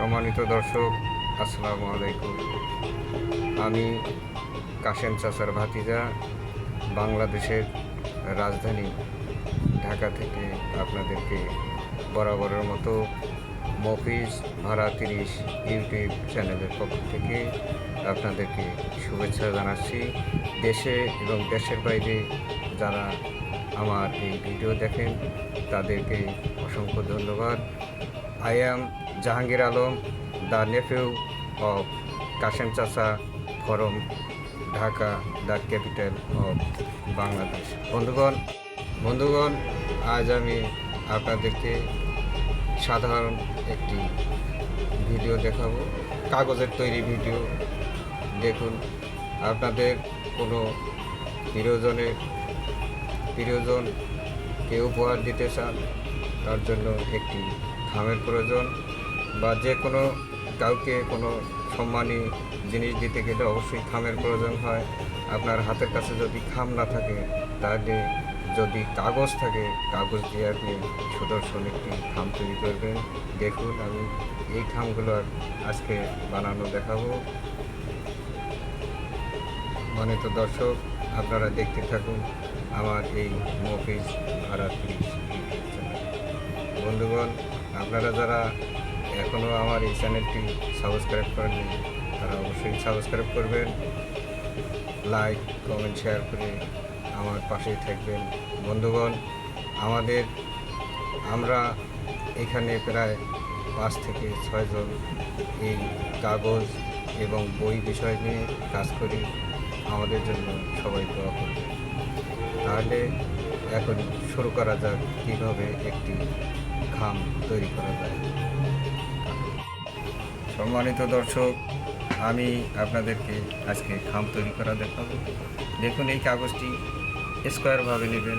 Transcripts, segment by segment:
সম্মানিত দর্শক, আসসালামু আলাইকুম। আমি কাশেম চাচার ভাতিজা, বাংলাদেশের রাজধানী ঢাকা থেকে আপনাদেরকে বরাবরের মতো মফিজ ভাড়া 30 ইউটিউব চ্যানেলের পক্ষ থেকে আপনাদেরকে শুভেচ্ছা জানাচ্ছি। দেশে এবং দেশের বাইরে যারা আমার এই ভিডিও দেখেন তাদেরকে অসংখ্য ধন্যবাদ। I am Jahangir Alam, the nephew of Kashem Chacha from Dhaka, the capital of Bangladesh. বন্ধুগণ, আজ আমি আপনাদেরকে সাধারণ একটি ভিডিও দেখাবো, কাগজের তৈরি ভিডিও। দেখুন, আপনাদের কোনো প্রিয়জনকে উপহার দিতে চান, তার জন্য একটি খামের প্রয়োজন, বা যে কোনো কাউকে কোনো সম্মানী জিনিস দিতে গেলে অবশ্যই খামের প্রয়োজন হয়। আপনার হাতের কাছে যদি খাম না থাকে, তাহলে যদি কাগজ থাকে, কাগজ দিয়ে আপনি সুদর্শন একটি খাম তৈরি করবেন। দেখুন, আমি এই খামগুলো আজকে বানানো দেখাবো। তো দর্শক, আপনারা দেখতে থাকুন আমার এই মফিজ ভাড়া 30 বন্ধুগণ, আপনারা যারা এখনও আমার এই চ্যানেলটি সাবস্ক্রাইব করেননি, তারা অবশ্যই সাবস্ক্রাইব করবেন, লাইক কমেন্ট শেয়ার করে আমার পাশেই থাকবেন। বন্ধুগণ, আমরা এখানে প্রায় 5 থেকে 6 জন এই কাগজ এবং বই বিষয় নিয়ে কাজ করি। আমাদের জন্য সবাই দোয়া করবে। তাহলে এখন শুরু করা যাক কীভাবে একটি খাম তৈরি করা যায়। সম্মানিত দর্শক, আমি আপনাদেরকে আজকে খাম তৈরি করা দেখাবো। দেখুন, এই কাগজটি স্কোয়ারভাবে নেবেন।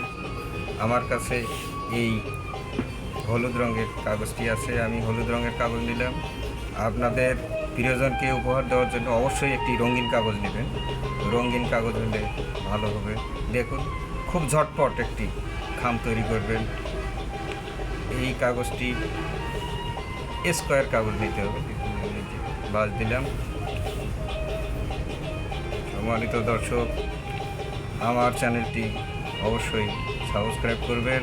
আমার কাছে এই হলুদ রঙের কাগজটি আছে, আমি হলুদ রঙের কাগজ নিলাম। আপনাদের প্রিয়জনকে উপহার দেওয়ার জন্য অবশ্যই একটি রঙিন কাগজ নেবেন। রঙিন কাগজ হলে ভালো হবে। দেখুন, খুব ঝটপট একটি খাম তৈরি করবেন। এই কাগজটি স্কোয়ার কাগজ নিতে হবে। বাস দিলাম। সম্মানিত দর্শক, আমার চ্যানেলটি অবশ্যই সাবস্ক্রাইব করবেন,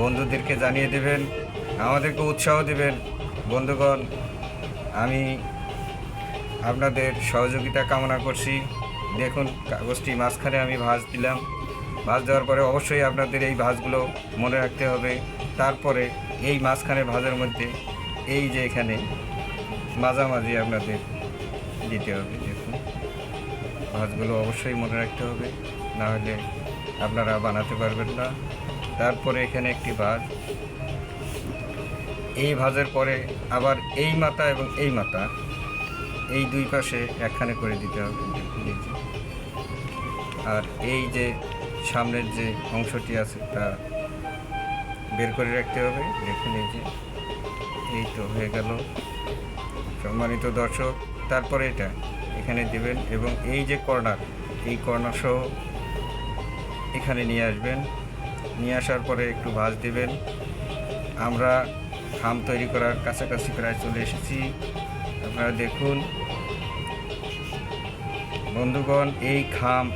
বন্ধুদেরকে জানিয়ে দেবেন, আমাদেরকে উৎসাহ দেবেন। বন্ধুগণ, আমি আপনাদের সহযোগিতা কামনা করছি। দেখুন, কাগজটি মাঝখানে আমি ভাঁজ দিলাম। ভাঁজ দেওয়ার পরে অবশ্যই আপনাদের এই ভাঁজগুলো মনে রাখতে হবে। তারপরে এই মাঝখানে ভাঁজের মধ্যে এই যে এখানে মাঝামাঝি আপনাদের দিতে হবে। দেখুন, ভাঁজগুলো অবশ্যই মনে রাখতে হবে, না হলে আপনারা বানাতে পারবেন না। তারপরে এখানে একটি ভাঁজ, এই ভাঁজের পরে আবার এই মাথা এবং এই মাথা, এই দুই পাশে একখানে করে দিতে হবে। আর এই যে সামনের যে অংশটি আছে তা বের করে রাখতে হবে। দেখুন, এই তো হয়ে গেল। সম্মানিত দর্শক, তারপরে এটা এখানে দেবেন এবং এই যে কর্নার, এই কর্নার সহ এখানে নিয়ে আসবেন। নিয়ে আসার পরে একটু ভাঁজ দেবেন। আমরা খাম তৈরি করার কাছাকাছি প্রায় চলে এসেছি। আপনারা দেখুন বন্ধুগণ, এই খাম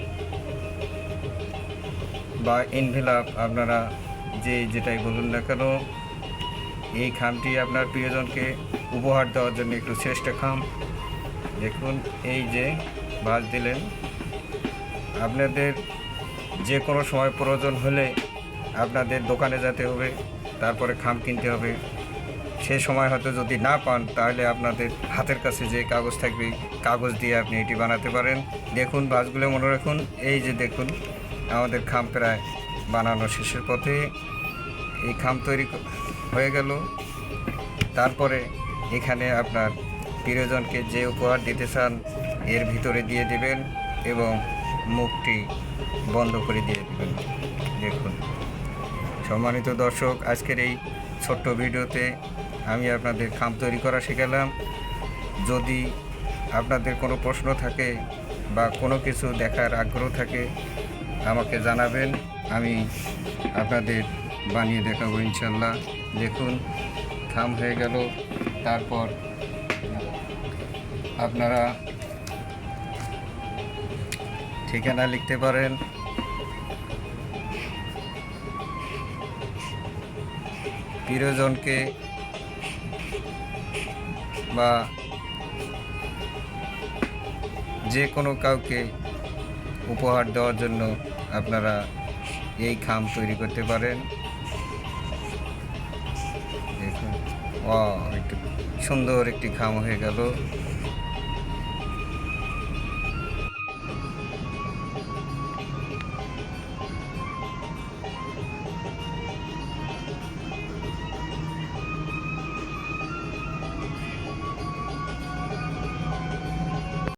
বা এনভেলাপ, আপনারা যেটাই বলুন না কেন, এই খামটি আপনার প্রিয়জনকে উপহার দেওয়ার জন্য একটু শ্রেষ্ঠ খাম। দেখুন, এই যে ভাঁজ দিলেন। আপনাদের যে কোনো সময় প্রয়োজন হলে আপনাদের দোকানে যেতে হবে, তারপরে খাম কিনতে হবে। সে সময় হয়তো যদি না পান, তাহলে আপনাদের হাতের কাছে যে কাগজ থাকবে, কাগজ দিয়ে আপনি এটি বানাতে পারেন। দেখুন, ভাঁজগুলো মনে রাখুন। এই যে দেখুন, আমাদের খাম প্রায় বানানো শেষের পথে। এই খাম তৈরি হয়ে গেল। তারপরে এখানে আপনার প্রিয়জনকে যে উপহার দিতে চান এর ভিতরে দিয়ে দেবেন এবং মুখটি বন্ধ করে দিয়ে দেবেন। দেখুন, সম্মানিত দর্শক, আজকের এই ছোট্ট ভিডিওতে আমি আপনাদের খাম তৈরি করা শেখালাম। যদি আপনাদের কোনো প্রশ্ন থাকে বা কোনো কিছু দেখার আগ্রহ থাকে, আমাকে জানাবেন, আমি আপনাদের বানিয়ে দেখাবো ইনশাল্লাহ। দেখুন, খাম হয়ে গেল। তারপর আপনারা ঠিকানা লিখতে পারেন। প্রিয়জনকে বা যে কোনো কাউকে উপহার দেওয়ার জন্য আপনারা এই খাম তৈরি করতে পারেন। দেখুন, একটু সুন্দর একটি খাম হয়ে গেল।